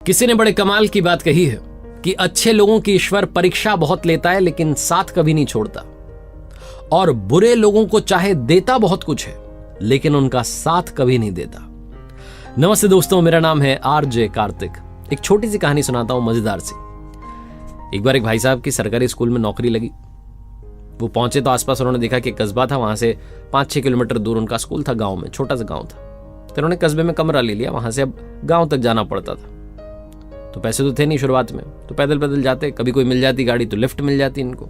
किसी ने बड़े कमाल की बात कही है कि अच्छे लोगों की ईश्वर परीक्षा बहुत लेता है लेकिन साथ कभी नहीं छोड़ता, और बुरे लोगों को चाहे देता बहुत कुछ है लेकिन उनका साथ कभी नहीं देता। नमस्ते दोस्तों, मेरा नाम है आरजे कार्तिक। एक छोटी सी कहानी सुनाता हूं, मजेदार सी। एक बार एक भाई साहब की सरकारी स्कूल में नौकरी लगी। वो पहुंचे तो आसपास उन्होंने देखा कि कस्बा था, वहां से 5-6 किलोमीटर दूर उनका स्कूल था, गांव में, छोटा सा गांव था। तो उन्होंने कस्बे में कमरा ले लिया, वहां से अब गांव तक जाना पड़ता था। तो पैसे तो थे नहीं शुरुआत में, तो पैदल पैदल जाते, कभी कोई मिल जाती गाड़ी तो लिफ्ट मिल जाती इनको।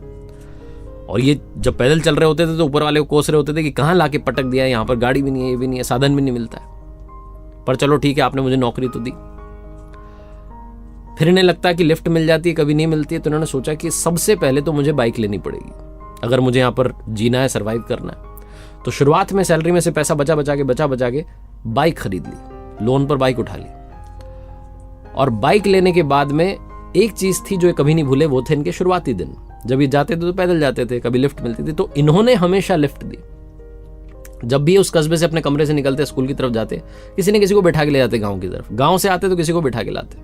और ये जब पैदल चल रहे होते थे तो ऊपर वाले को कोस रहे होते थे कि कहाँ लाके पटक दिया, यहाँ पर गाड़ी भी नहीं है, ये भी नहीं है, साधन भी नहीं मिलता है। पर चलो ठीक है, आपने मुझे नौकरी तो दी। फिर इन्हें लगता है कि लिफ्ट मिल जाती है, कभी नहीं मिलती है। तो इन्होंने सोचा कि सबसे पहले तो मुझे बाइक लेनी पड़ेगी अगर मुझे यहाँ पर जीना है, सर्वाइव करना है। तो शुरुआत में सैलरी में से पैसा बचा बचा के बाइक खरीद ली, लोन पर बाइक उठा ली। और बाइक लेने के बाद में एक चीज थी जो ये कभी नहीं भूले, वो थे इनके शुरुआती दिन। जब ये जाते थे तो पैदल जाते थे, कभी लिफ्ट मिलती थी, तो इन्होंने हमेशा लिफ्ट दी। जब भी उस कस्बे से अपने कमरे से निकलते, स्कूल की तरफ जाते, किसी न किसी को बैठा के ले जाते गांव की तरफ। गांव से आते तो किसी को बैठा के लाते,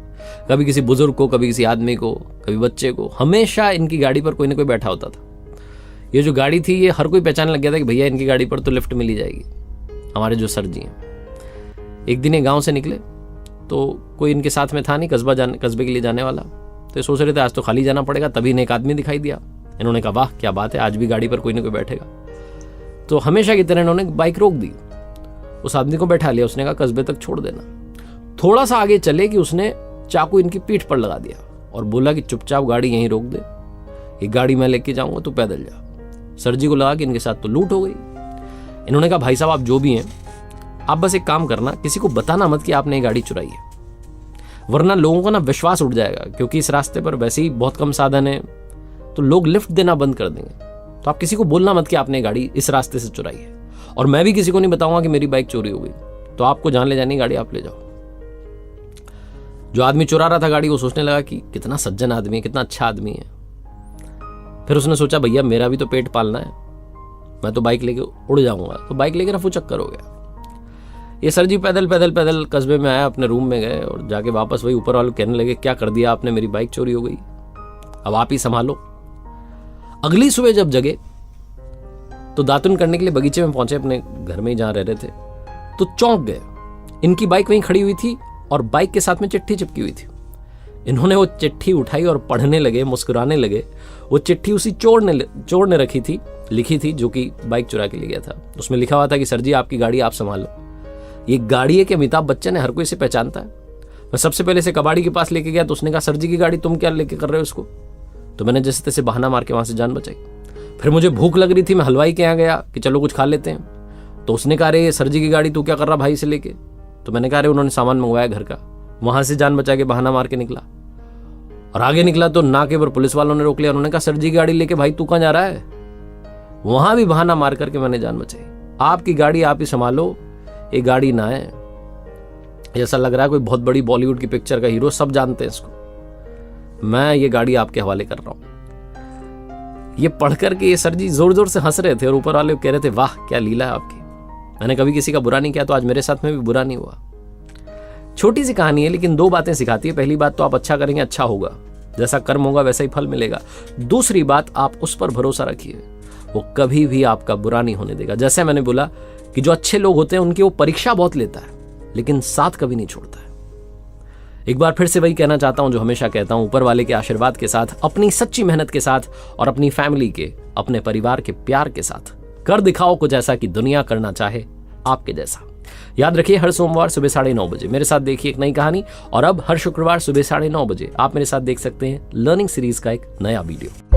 कभी किसी बुजुर्ग को, कभी किसी आदमी को, कभी बच्चे को। हमेशा इनकी गाड़ी पर कोई ना कोई बैठा होता था। ये जो गाड़ी थी, ये हर कोई पहचानने लग गया था कि भैया इनकी गाड़ी पर तो लिफ्ट मिल ही जाएगी, हमारे जो सर जी हैं। एक दिन ये गाँव से निकले तो कोई इनके साथ में था नहीं, कस्बे के लिए जाने वाला। तो ये सोच रहे थे आज तो खाली जाना पड़ेगा। तभी इन्हें एक आदमी दिखाई दिया। इन्होंने कहा वाह क्या बात है, आज भी गाड़ी पर कोई ना कोई बैठेगा। तो हमेशा की तरह इन्होंने बाइक रोक दी, उस आदमी को बैठा लिया। उसने कहा कस्बे तक छोड़ देना। थोड़ा सा आगे चले कि उसने चाकू इनकी पीठ पर लगा दिया और बोला कि चुपचाप गाड़ी यहीं रोक दे, ये गाड़ी मैं लेके जाऊंगा, तू पैदल जा। सर जी को लगा कि इनके साथ तो लूट हो गई। इन्होंने कहा भाई साहब आप जो भी हैं, आप बस एक काम करना, किसी को बताना मत कि आपने ये गाड़ी चुराई है, वरना लोगों का ना विश्वास उठ जाएगा। क्योंकि इस रास्ते पर वैसे ही बहुत कम साधन है, तो लोग लिफ्ट देना बंद कर देंगे। तो आप किसी को बोलना मत कि आपने गाड़ी इस रास्ते से चुराई है, और मैं भी किसी को नहीं बताऊंगा कि मेरी बाइक चोरी हो गई। तो आपको जहां ले जानी गाड़ी आप ले जाओ। जो आदमी चुरा रहा था गाड़ी, वो सोचने लगा कि कितना सज्जन आदमी है, कितना अच्छा आदमी है। फिर उसने सोचा भैया मेरा भी तो पेट पालना है, मैं तो बाइक लेके उड़ जाऊंगा। तो बाइक लेके रफू चक्कर हो गया। ये सर जी पैदल कस्बे में आया, अपने रूम में गए और जाके वापस वही ऊपर वाले कहने लगे क्या कर दिया आपने, मेरी बाइक चोरी हो गई, अब आप ही संभालो। अगली सुबह जब जगे तो दातुन करने के लिए बगीचे में पहुंचे, अपने घर में ही जहां रह रहे थे, तो चौंक गए। इनकी बाइक वहीं खड़ी हुई थी और बाइक के साथ में चिट्ठी चिपकी हुई थी। इन्होंने वो चिट्ठी उठाई और पढ़ने लगे, मुस्कुराने लगे। वो चिट्ठी उसी चोर ने लिखी थी जो कि बाइक चुरा के ले गया था। उसमें लिखा हुआ था कि सर जी आपकी गाड़ी आप संभालो। ये गाड़ी है कि अमिताभ बच्चन है, हर कोई इसे पहचानता है। मैं सबसे पहले इसे कबाड़ी के पास लेके गया तो उसने कहा सर जी की गाड़ी तुम क्या लेके कर रहे हो इसको। तो मैंने जैसे तैसे बहाना मार के वहां से जान बचाई। फिर मुझे भूख लग रही थी, मैं हलवाई के यहाँ गया कि चलो कुछ खा लेते हैं। तो उसने कहा अरे सर जी की गाड़ी तू क्या कर रहा भाई से लेके। तो मैंने कहा अरे उन्होंने सामान मंगवाया घर का। वहां से जान बचा के बहाना मार के निकला और आगे निकला तो नाके पर पुलिस वालों ने रोक लिया। उन्होंने कहा सर जी की गाड़ी लेके भाई तू कहाँ जा रहा है। वहां भी बहाना मार करके मैंने जान बचाई। आपकी गाड़ी आप ही संभालो, ये गाड़ी ना है। ऐसा लग रहा है कोई बहुत बड़ी बॉलीवुड की पिक्चर का हीरो, सब जानते हैं इसको। मैं ये गाड़ी आपके हवाले कर रहा हूं। ये पढ़ करके ये सर जी जोर जोर से हंस रहे थे और ऊपर वाले कह रहे थे वाह क्या लीला है आपकी, मैंने कभी किसी का बुरा नहीं किया तो आज मेरे साथ में भी बुरा नहीं हुआ। छोटी सी कहानी है लेकिन 2 बातें सिखाती है। पहली बात तो आप अच्छा करेंगे अच्छा होगा, जैसा कर्म होगा वैसा ही फल मिलेगा। दूसरी बात, आप उस पर भरोसा रखिए, वो कभी भी आपका बुरा नहीं होने देगा। जैसे मैंने बोला कि जो अच्छे लोग होते हैं उनकी वो परीक्षा बहुत लेता है लेकिन साथ कभी नहीं छोड़ता है। एक बार फिर से वही कहना चाहता हूं जो हमेशा कहता हूं, ऊपर वाले के आशीर्वाद के साथ, अपनी सच्ची मेहनत के साथ और अपनी फैमिली के, अपने परिवार के प्यार के साथ कर दिखाओ कुछ ऐसा कि दुनिया करना चाहे आपके जैसा। याद रखिए हर सोमवार सुबह 9:30 बजे मेरे साथ देखिए एक नई कहानी, और अब हर शुक्रवार सुबह 9:30 बजे आप मेरे साथ देख सकते हैं लर्निंग सीरीज का एक नया वीडियो।